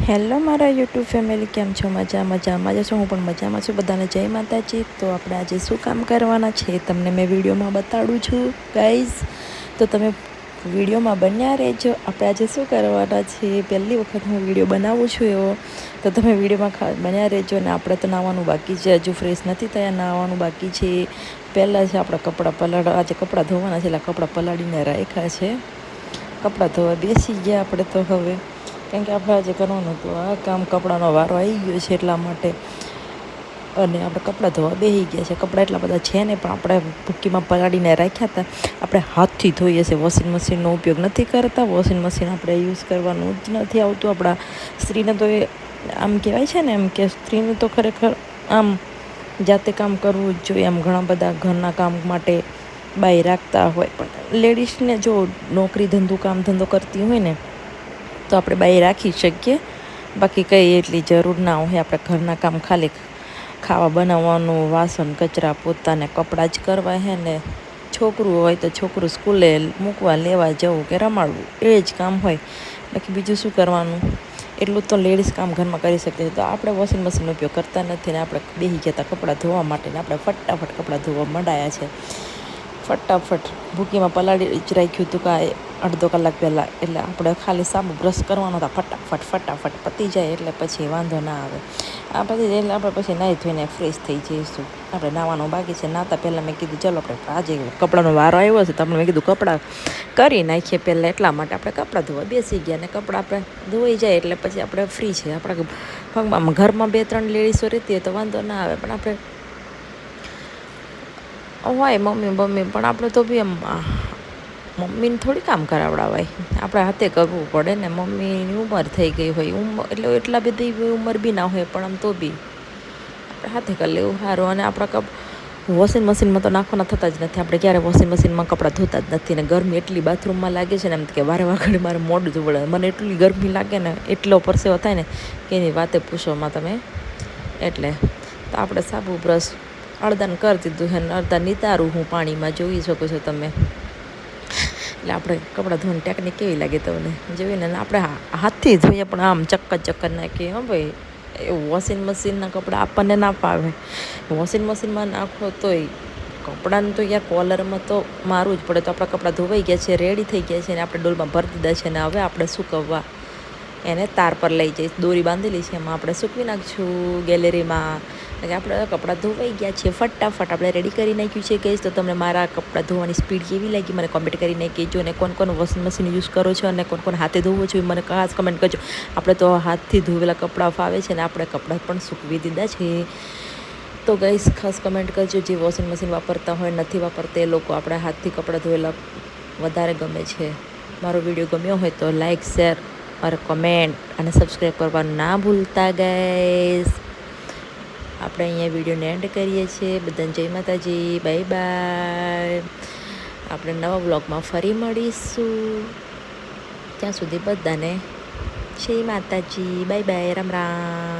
Hello મારા YouTube family, કેમ છો? મજામાં જશો? હું પણ મજામાં છું. બધાને જય માતાજી. તો આપણે આજે શું કામ કરવાના છે તમને મેં વિડીયોમાં બતાડું છું ગાઈઝ, તો તમે વિડીયોમાં બન્યા રહેજો. આપણે આજે શું કરવાના છે, પહેલી વખત હું વિડીયો બનાવું છું એવો, તો તમે વિડીયોમાં બન્યા રહેજો. અને આપણે તો નાહવાનું બાકી છે, હજુ ફ્રેશ નથી થયા, નાહવાનું બાકી છે. પહેલાં છે આપણા કપડાં પલાળવા, આજે કપડાં ધોવાના છે એટલે કપડાં પલાળીને રાખ્યા છે. કપડાં ધોવા બેસી ગયા આપણે તો હવે, કેમ કે આપણે આજે કરવાનું હતું આ કામ, કપડાનો વારો આવી ગયો છે એટલા માટે. અને આપણે કપડાં ધોવા બેસી ગયા છે. કપડાં એટલા બધા છે ને, પણ આપણે ભૂકીમાં પલાળીને રાખ્યા હતા. આપણે હાથથી ધોઈએ છીએ, વોશિંગ મશીનનો ઉપયોગ નથી કરતા. વોશિંગ મશીન આપણે યુઝ કરવાનું જ નથી આવતું. આપણા સ્ત્રીને તો એ આમ કહેવાય છે ને, એમ કે સ્ત્રીને તો ખરેખર આમ જાતે કામ કરવું જ જોઈએ. આમ ઘણા બધા ઘરના કામ માટે બાઈ રાખતા હોય, પણ લેડીઝને જો નોકરી કામ ધંધો કરતી હોય ને, તો આપણે બાઈ રાખી શકીએ. બાકી કંઈ એટલી જરૂર ના હોય. આપણે ઘરના કામ ખાલી ખાવા બનાવવાનું, વાસણ કચરા પોતાને કપડાં જ કરવા હે ને. છોકરું હોય તો છોકરું સ્કૂલે મૂકવા લેવા જવું કે રમાડવું, એ જ કામ હોય. બાકી બીજું શું કરવાનું? એટલું તો લેડીઝ કામ ઘરમાં કરી શકે છે. તો આપણે વોશિંગ મશીનનો ઉપયોગ કરતા નથી ને આપણે બેસી ગયા હતા કપડાં ધોવા માટે. ને આપણે ફટાફટ કપડાં ધોવા મંડાયા છે. ફટાફટ ભૂકીમાં પલાળી જ રાખ્યું હતું કાંઈ અડધો કલાક પહેલાં. એટલે આપણે ખાલી સાબુ બ્રશ કરવાનો હતા, ફટાફટ પતી જાય એટલે પછી વાંધો ના આવે. આ પછી એટલે આપણે પછી નાહી ધોઈને ફ્રેશ થઈ જઈશું. આપણે નાહવાનું બાકી છે. નાહતા પહેલાં મેં કીધું ચલો આપણે આજે કપડાનો વારો આવ્યો છે, તો આપણે મેં કીધું કપડાં કરી નાખીએ પહેલાં, એટલા માટે આપણે કપડાં ધોવા બેસી ગયા. ને કપડાં આપણે ધોઈ જાય એટલે પછી આપણે ફ્રી છે. આપણા ઘરમાં 2-3 લેડીઝો રહેતી હોય તો વાંધો ના આવે, પણ આપણે હોય મમ્મી પણ આપણે તો બી એમ મમ્મીને થોડી કામ કરાવડાવાય, આપણે હાથે કરવું પડે ને. મમ્મીની ઉંમર થઈ ગઈ હોય, એટલે એટલા બધી ઉંમર બી ના હોય, પણ આમ તો બી આપણે હાથે કરી લેવું સારું. અને આપણા વોશિંગ મશીનમાં તો નાખવાના થતા જ નથી. આપણે ક્યારે વોશિંગ મશીનમાં કપડાં ધોતા જ નથી. ને ગરમી એટલી બાથરૂમમાં લાગે છે ને, એમ કે વારે વારે મારે મોઢું જ વળે. મને એટલી ગરમી લાગે ને, એટલો પરસેવો થાય ને કે એની વાતે પૂછોમાં તમે. એટલે તો આપણે સાબુ બ્રશ અડધાને કરી દીધું છે ને અડધા નિતારું હું પાણીમાં, જોઈ શકો છો તમે. એટલે આપણે કપડાં ધોવાની ટેકનિક કેવી લાગે તમને જોઈને? આપણે હાથથી ધોઈએ પણ આમ ચક્કર નાખીએ. હા ભાઈ, એ વોશિંગ મશીનના કપડાં આપણને ના ફાવે. વોશિંગ મશીનમાં નાખો તોય કપડાને તો યાર કોલરમાં તો મારવું જ પડે. તો આપણા કપડાં ધોવાઈ ગયા છે, રેડી થઈ ગયા છે, ને આપણે ડોલમાં ભરી દીધા છે. ને હવે આપણે સૂકવવા એને તાર પર લઈ જઈશ. દોરી બાંધેલી છે, એમાં આપણે સૂકવી નાખશું ગેલેરીમાં. એટલે આપણે કપડાં ધોવાઈ ગયા છે, ફટાફટ આપણે રેડી કરી નાખ્યું છે ગઈશ. તો તમને મારા કપડાં ધોવાની સ્પીડ કેવી લાગી મને કમેન્ટ કરીને કહેજો. અને કોણ વોશિંગ મશીન યુઝ કરો છો અને કોણ હાથે ધોવો છો મને ખાસ કમેન્ટ કરજો. આપણે તો હાથથી ધોવેલા કપડાં ફાવે છે ને આપણે કપડાં પણ સૂકવી દીધા છે. તો ગાઈસ ખાસ કમેન્ટ કરજો, જે વોશિંગ મશીન વાપરતા હોય, નથી વાપરતા એ લોકો. આપણે હાથથી કપડાં ધોયેલા વધારે ગમે છે. મારો વિડીયો ગમ્યો હોય તો લાઈક, શેર और કમેન્ટ અને સબસ્ક્રાઈબ કરવાનું ના ભૂલતા ગાઈસ. આપણે અહીંયા વિડીયોને એન્ડ કરીએ છીએ. બધાને જય માતાજી, બાય બાય. આપણે નવા વ્લોગમાં ફરી મળીશું. ત્યાં સુધી બધાને જય માતાજી, બાય બાય, રામ રામ.